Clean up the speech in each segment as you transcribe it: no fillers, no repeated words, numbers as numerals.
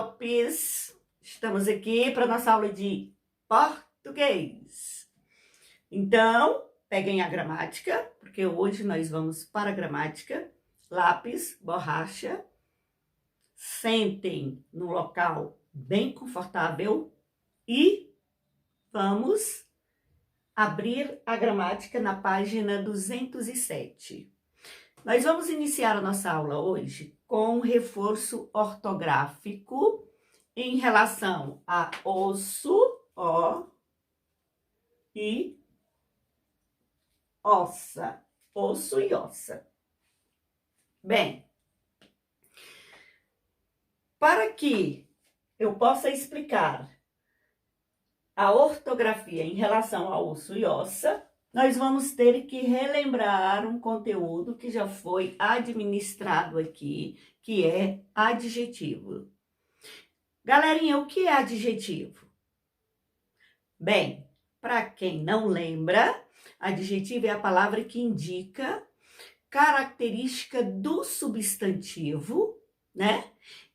Lopes! Estamos aqui para nossa aula de português. Então, peguem a gramática, porque hoje nós vamos para a gramática. Lápis, borracha. Sentem num local bem confortável e vamos abrir a gramática na página 207. Nós vamos iniciar a nossa aula hoje com um reforço ortográfico em relação a osso, ó, e ossa, osso e ossa. Bem, para que eu possa explicar a ortografia em relação a osso e ossa, nós vamos ter que relembrar um conteúdo que já foi administrado aqui, que é adjetivo. Galerinha, o que é adjetivo? Bem, para quem não lembra, adjetivo é a palavra que indica característica do substantivo, né?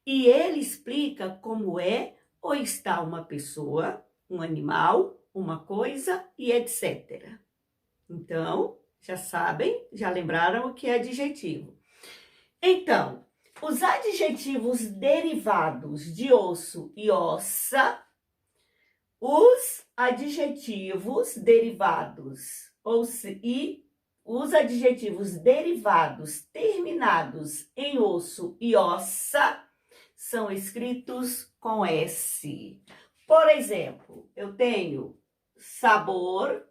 E ele explica como é ou está uma pessoa, um animal, uma coisa e etc. Então, já sabem, já lembraram o que é adjetivo. Então, os adjetivos derivados de osso e ossa, os adjetivos derivados e os adjetivos derivados terminados em osso e ossa são escritos com S. Por exemplo, eu tenho sabor,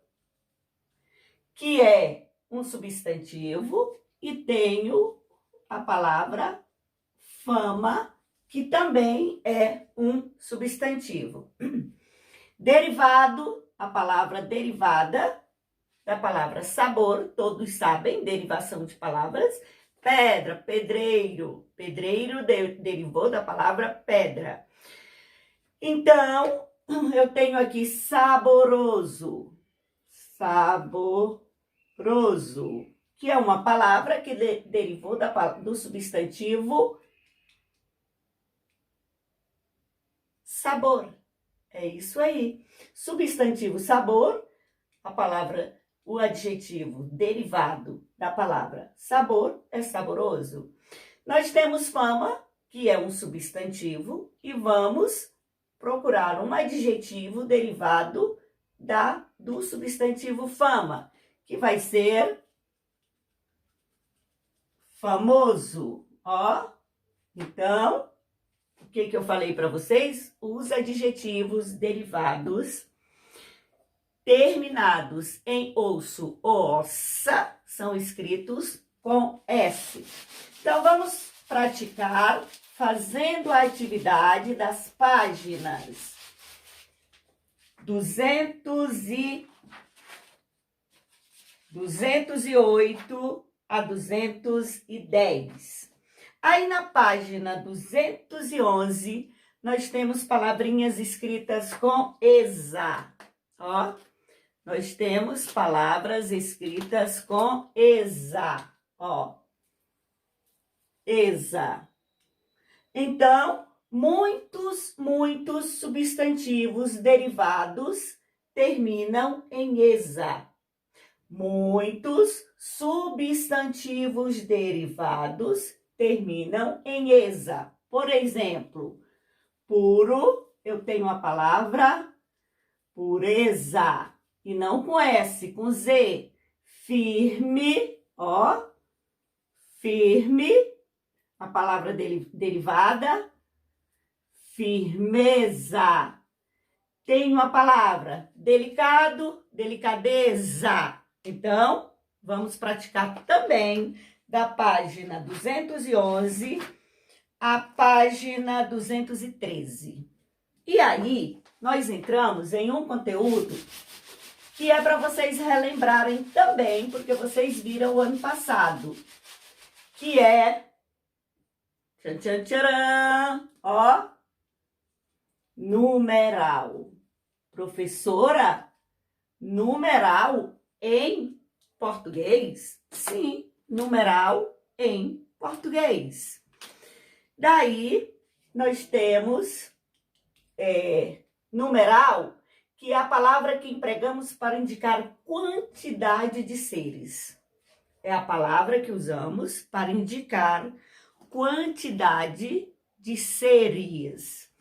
que é um substantivo, e tenho a palavra fama, que também é um substantivo. Derivado, a palavra derivada da palavra sabor, todos sabem, derivação de palavras. Pedra, pedreiro, pedreiro derivou da palavra pedra. Então, eu tenho aqui saboroso, saboroso, que é uma palavra que derivou do substantivo sabor. É isso aí. Substantivo sabor, a palavra, o adjetivo derivado da palavra sabor é saboroso. Nós temos fama, que é um substantivo, e vamos procurar um adjetivo derivado do substantivo fama, que vai ser famoso, ó. Então, o que eu falei para vocês? Os adjetivos derivados terminados em osso ou ossa são escritos com S. Então, vamos praticar fazendo a atividade das páginas 208 a 210. Aí na página 211, nós temos palavrinhas escritas com ESA. Ó, nós temos palavras escritas com ESA. Ó, ESA. Então, muitos substantivos derivados terminam em ESA. Muitos substantivos derivados terminam em ESA. Por exemplo, puro, eu tenho a palavra pureza, e não com S, com Z. Firme, ó, firme, a palavra derivada, firmeza. Tenho a palavra delicado, delicadeza. Então, vamos praticar também da página 211 à página 213. E aí, nós entramos em um conteúdo que é para vocês relembrarem também, porque vocês viram o ano passado, que é, tchan, tchan, tcharam, ó, numeral. Professora, numeral em português? Sim, numeral em português. Daí, nós temos numeral, que é a palavra que empregamos para indicar quantidade de seres. É a palavra que usamos para indicar quantidade de seres.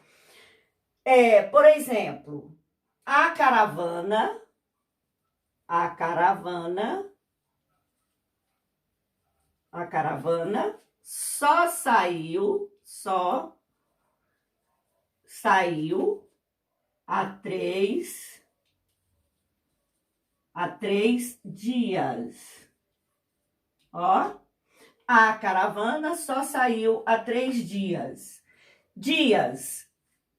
Por exemplo, a caravana só saiu há três dias. Ó, a caravana só saiu há 3 dias. Dias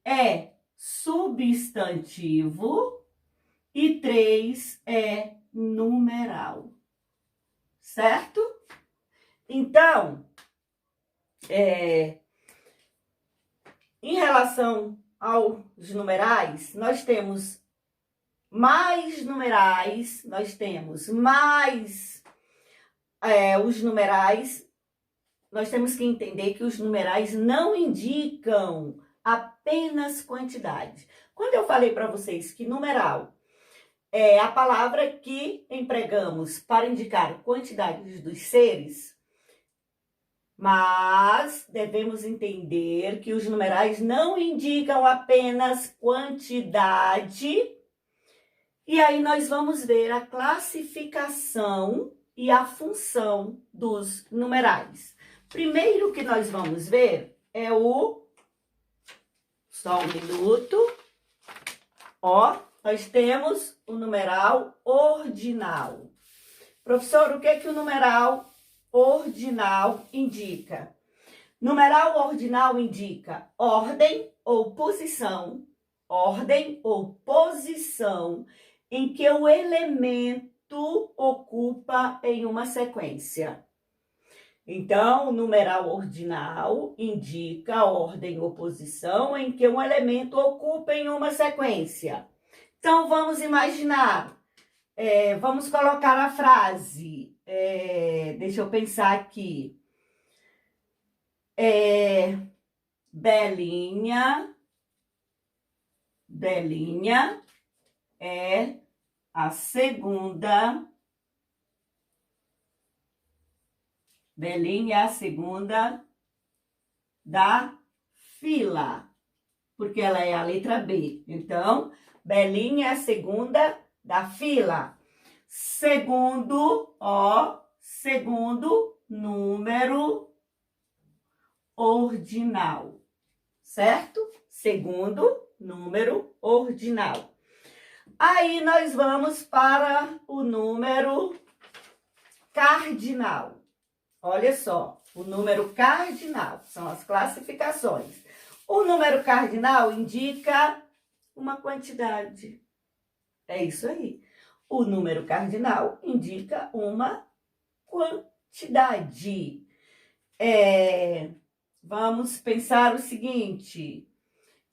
é substantivo e 3 é numeral, certo? Então, em relação aos numerais, nós temos mais numerais, nós temos mais os numerais. Nós temos que entender que os numerais não indicam apenas quantidade. Quando eu falei para vocês que numeral é a palavra que empregamos para indicar quantidade dos seres, mas devemos entender que os numerais não indicam apenas quantidade. E aí nós vamos ver a classificação e a função dos numerais. Primeiro que nós vamos ver é só um minuto. Ó, nós temos o numeral ordinal. Professor, o que é que o numeral ordinal indica? Numeral ordinal indica ordem ou posição em que o elemento ocupa em uma sequência. Então, o numeral ordinal indica a ordem ou posição em que um elemento ocupa em uma sequência. Então, vamos imaginar, vamos colocar a frase, deixa eu pensar aqui. Belinha é a segunda. Belinha é a segunda da fila, porque ela é a letra B. Então, Belinha é a segunda da fila. Segundo número ordinal, certo? Segundo número ordinal. Aí nós vamos para o número cardinal. Olha só, o número cardinal são as classificações. O número cardinal indica uma quantidade. É isso aí. O número cardinal indica uma quantidade. Vamos pensar o seguinte: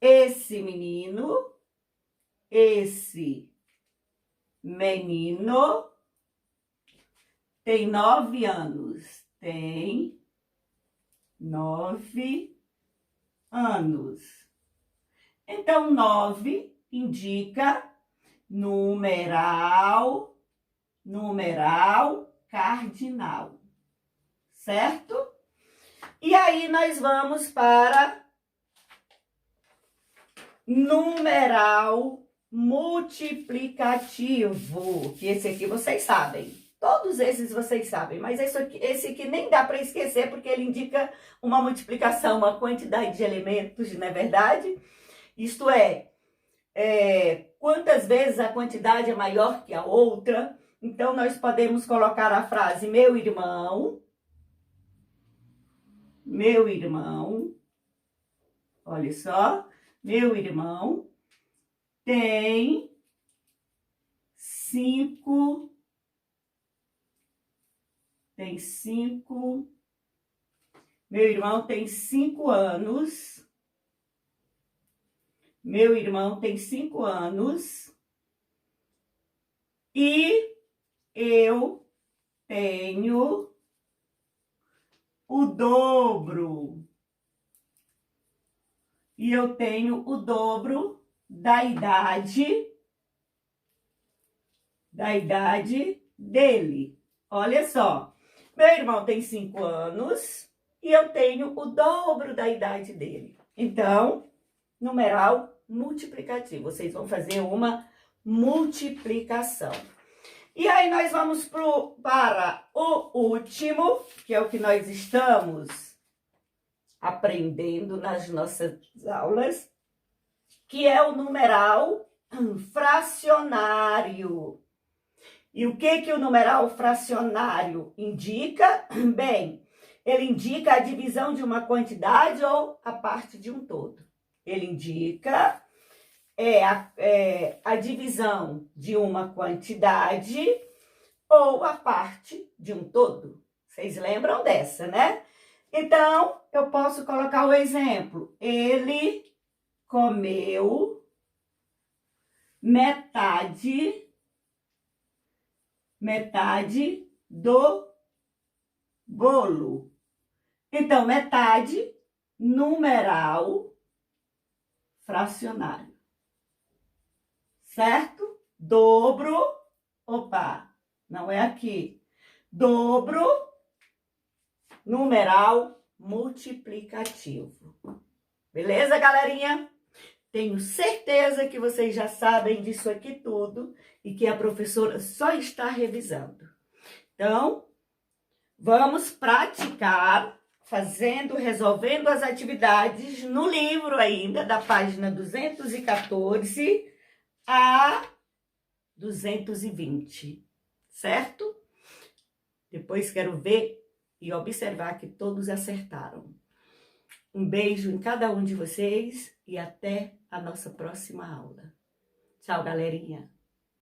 esse menino tem 9 anos. Tem 9 anos. Então, 9 indica numeral cardinal, certo? E aí nós vamos para numeral multiplicativo, que esse aqui vocês sabem. Todos esses vocês sabem, mas esse aqui nem dá para esquecer, porque ele indica uma multiplicação, uma quantidade de elementos, não é verdade? Isto é, quantas vezes a quantidade é maior que a outra. Então, nós podemos colocar a frase meu irmão, olha só, meu irmão tem 5 Meu irmão tem 5 anos. Meu irmão tem 5 anos. E eu tenho o dobro e eu tenho o dobro da idade dele. Olha só, meu irmão tem 5 anos e eu tenho o dobro da idade dele. Então, numeral multiplicativo. Vocês vão fazer uma multiplicação. E aí nós vamos para o último, que é o que nós estamos aprendendo nas nossas aulas, que é o numeral fracionário. E o que o numeral fracionário indica? Bem, ele indica a divisão de uma quantidade ou a parte de um todo. Ele indica a divisão de uma quantidade ou a parte de um todo. Vocês lembram dessa, né? Então, eu posso colocar o exemplo. Ele comeu metade do bolo. Então, metade, numeral fracionário. Certo? Dobro, opa, não é aqui. Dobro, numeral multiplicativo. Beleza, galerinha? Tenho certeza que vocês já sabem disso aqui tudo e que a professora só está revisando. Então, vamos praticar resolvendo as atividades no livro ainda, da página 214 a 220, certo? Depois quero ver e observar que todos acertaram. Um beijo em cada um de vocês e até a nossa próxima aula. Tchau, galerinha!